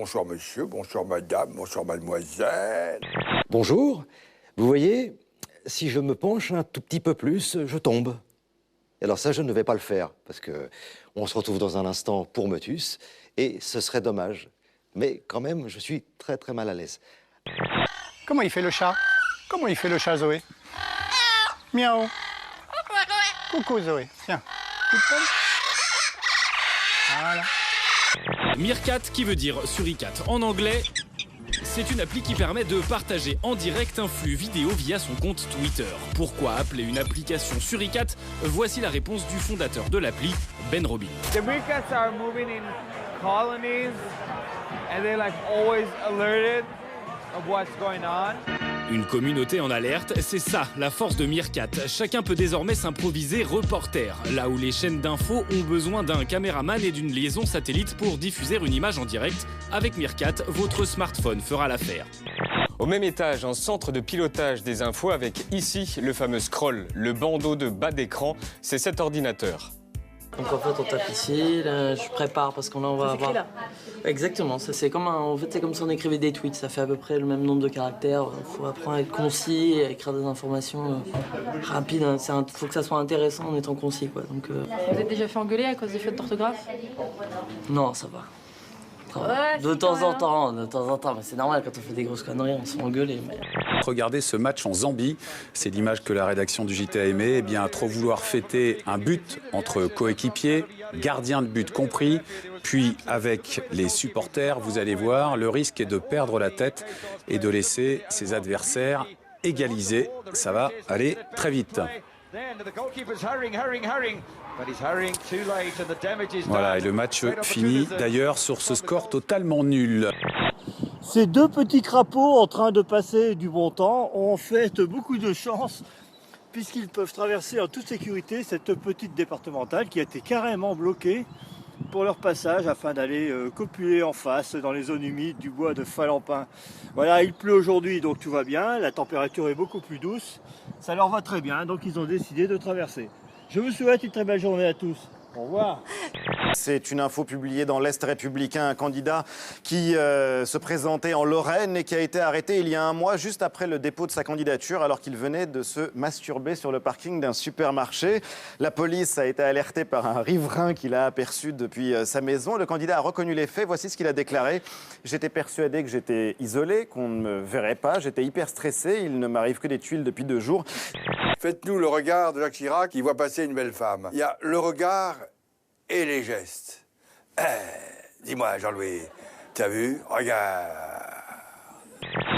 Bonsoir monsieur, bonsoir madame, bonsoir mademoiselle. Bonjour. Vous voyez, si je me penche un tout petit peu plus, je tombe. Et alors ça, je ne vais pas le faire, parce que on se retrouve dans un instant pour Motus, et ce serait dommage. Mais quand même, je suis très très mal à l'aise. Comment il fait le chat? Comment il fait le chat, Zoé? Miaou. Coucou, Zoé. Tiens. Voilà. Meerkat, qui veut dire suricate en anglais, c'est une appli qui permet de partager en direct un flux vidéo via son compte Twitter. Pourquoi appeler une application suricate? Voici la réponse du fondateur de l'appli, Ben Robin. The meerkats are moving in colonies and they're like always alerted of what's going on. Une communauté en alerte, c'est ça, la force de Meerkat. Chacun peut désormais s'improviser reporter, là où les chaînes d'infos ont besoin d'un caméraman et d'une liaison satellite pour diffuser une image en direct. Avec Meerkat, votre smartphone fera l'affaire. Au même étage, un centre de pilotage des infos avec ici le fameux scroll, le bandeau de bas d'écran, c'est cet ordinateur. Donc en fait on tape ici, là, je prépare parce qu'on va avoir... Là. Exactement, c'est comme en fait c'est comme si on écrivait des tweets, ça fait à peu près le même nombre de caractères. Il faut apprendre à être concis et à écrire des informations rapides. Il faut que ça soit intéressant en étant concis quoi. Donc, Vous êtes déjà fait engueuler à cause des fautes d'orthographe? Non, ça va. Ouais, de temps en temps, mais c'est normal quand on fait des grosses conneries, on se fait engueuler. Mais... Regardez ce match en Zambie, c'est l'image que la rédaction du JT a aimée. Eh bien, à trop vouloir fêter un but entre coéquipiers, gardiens de but compris, puis avec les supporters, vous allez voir, le risque est de perdre la tête et de laisser ses adversaires égaliser. Ça va aller très vite. Voilà, et le match finit d'ailleurs sur ce score totalement nul. Ces deux petits crapauds en train de passer du bon temps ont en fait beaucoup de chance puisqu'ils peuvent traverser en toute sécurité cette petite départementale qui a été carrément bloquée pour leur passage afin d'aller copuler en face dans les zones humides du bois de Falampin. Voilà, il pleut aujourd'hui donc tout va bien, la température est beaucoup plus douce, ça leur va très bien donc ils ont décidé de traverser. Je vous souhaite une très belle journée à tous. Au revoir. C'est une info publiée dans l'Est républicain, un candidat qui se présentait en Lorraine et qui a été arrêté il y a un mois, juste après le dépôt de sa candidature, alors qu'il venait de se masturber sur le parking d'un supermarché. La police a été alertée par un riverain qu'il a aperçu depuis sa maison. Le candidat a reconnu les faits. Voici ce qu'il a déclaré. J'étais persuadé que j'étais isolé, qu'on ne me verrait pas. J'étais hyper stressé. Il ne m'arrive que des tuiles depuis 2 jours. Faites-nous le regard de Jacques Chirac qui voit passer une belle femme. Il y a le regard et les gestes. Dis-moi, Jean-Louis, t'as vu? Regarde.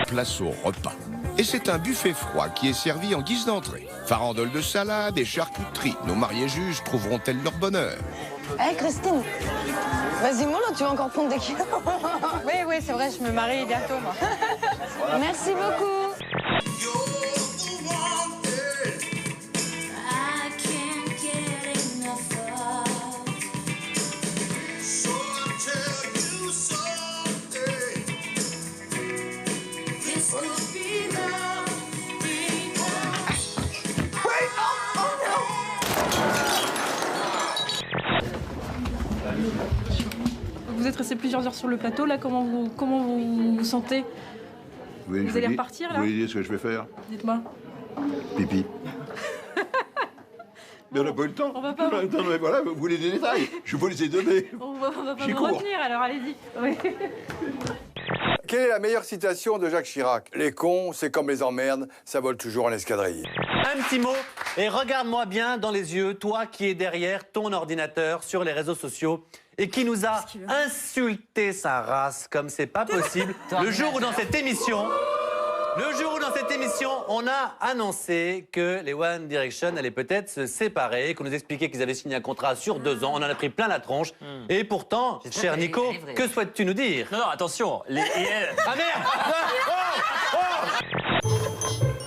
Place au repas. Et c'est un buffet froid qui est servi en guise d'entrée. Farandole de salade et charcuterie. Nos mariés juges trouveront-elles leur bonheur? Hé, Christine, vas-y, mollo, tu vas encore prendre des kilos. Oui, c'est vrai, je me marie bientôt, moi. Merci beaucoup. Vous êtes resté plusieurs heures sur le plateau, là, comment vous vous sentez? Vous allez repartir, là? Vous voulez dire ce que je vais faire? Dites-moi. Pipi. Mais on n'a pas eu le temps. On va pas... Non, mais voilà, vous voulez des détails? Je vous les ai donnés. On va pas vous retenir, alors allez-y. Oui. Quelle est la meilleure citation de Jacques Chirac? Les cons, c'est comme les emmerdes, ça vole toujours en escadrille. Un petit mot, et regarde-moi bien dans les yeux, toi qui es derrière ton ordinateur sur les réseaux sociaux et qui nous a insulté sa race comme c'est pas possible. Le jour où dans cette émission, on a annoncé que les One Direction allaient peut-être se séparer, qu'on nous expliquait qu'ils avaient signé un contrat sur 2 ans, on en a pris plein la tronche. Et pourtant, cher Nico, que souhaites-tu nous dire? Non, attention, Ah merde!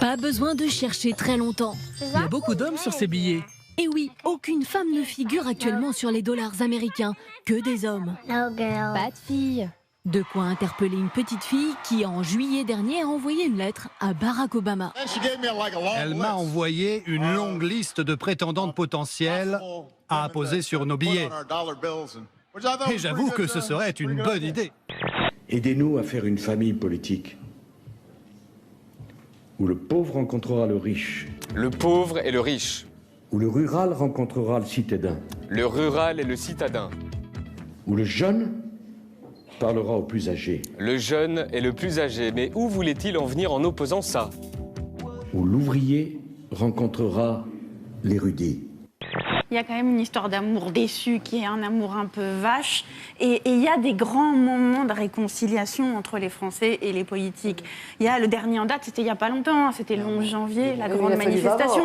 Pas besoin de chercher très longtemps. Il y a beaucoup d'hommes sur ces billets. Et oui, aucune femme ne figure actuellement sur les dollars américains, que des hommes. No girl. Pas de filles. De quoi interpeller une petite fille qui, en juillet dernier, a envoyé une lettre à Barack Obama. Elle m'a envoyé une longue liste de prétendantes potentielles à apposer sur nos billets. Et j'avoue que ce serait une bonne idée. Aidez-nous à faire une famille politique où le pauvre rencontrera le riche. Le pauvre et le riche. Où le rural rencontrera le citadin. Le rural et le citadin. Où le jeune parlera au plus âgé. Le jeune et le plus âgé. Mais où voulait-il en venir en opposant ça? Où l'ouvrier rencontrera l'érudit. Il y a quand même une histoire d'amour déçu qui est un amour un peu vache. Et il y a des grands moments de réconciliation entre les Français et les politiques. Il y a le dernier en date, c'était il n'y a pas longtemps, c'était le 11 janvier, la grande manifestation.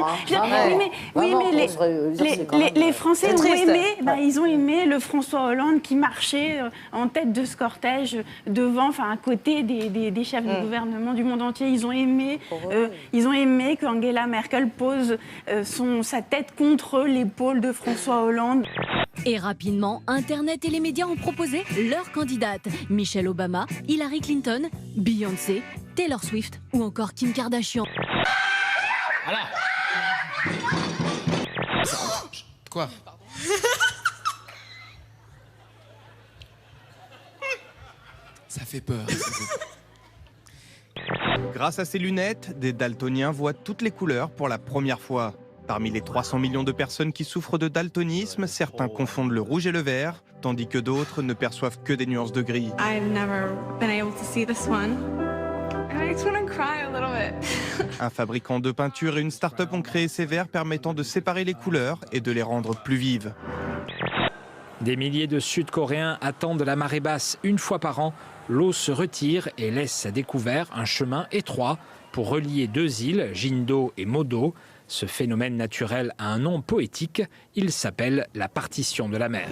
Oui, mais les Français ont aimé, ils ont aimé le François Hollande qui marchait en tête de ce cortège devant, à côté des chefs de gouvernement du monde entier. Ils ont aimé qu'Angela Merkel pose sa tête contre l'épaule de François Hollande. Et rapidement, Internet et les médias ont proposé leurs candidates. Michelle Obama, Hillary Clinton, Beyoncé, Taylor Swift ou encore Kim Kardashian. Voilà. Quoi? Ça fait peur. Grâce à ces lunettes, des daltoniens voient toutes les couleurs pour la première fois. Parmi les 300 millions de personnes qui souffrent de daltonisme, certains confondent le rouge et le vert, tandis que d'autres ne perçoivent que des nuances de gris. I've never been able to see this one. It makes me cry a little bit. Un fabricant de peinture et une start-up ont créé ces verres permettant de séparer les couleurs et de les rendre plus vives. Des milliers de Sud-Coréens attendent la marée basse une fois par an. L'eau se retire et laisse à découvert un chemin étroit pour relier deux îles, Jindo et Modo. Ce phénomène naturel a un nom poétique, il s'appelle la partition de la mer.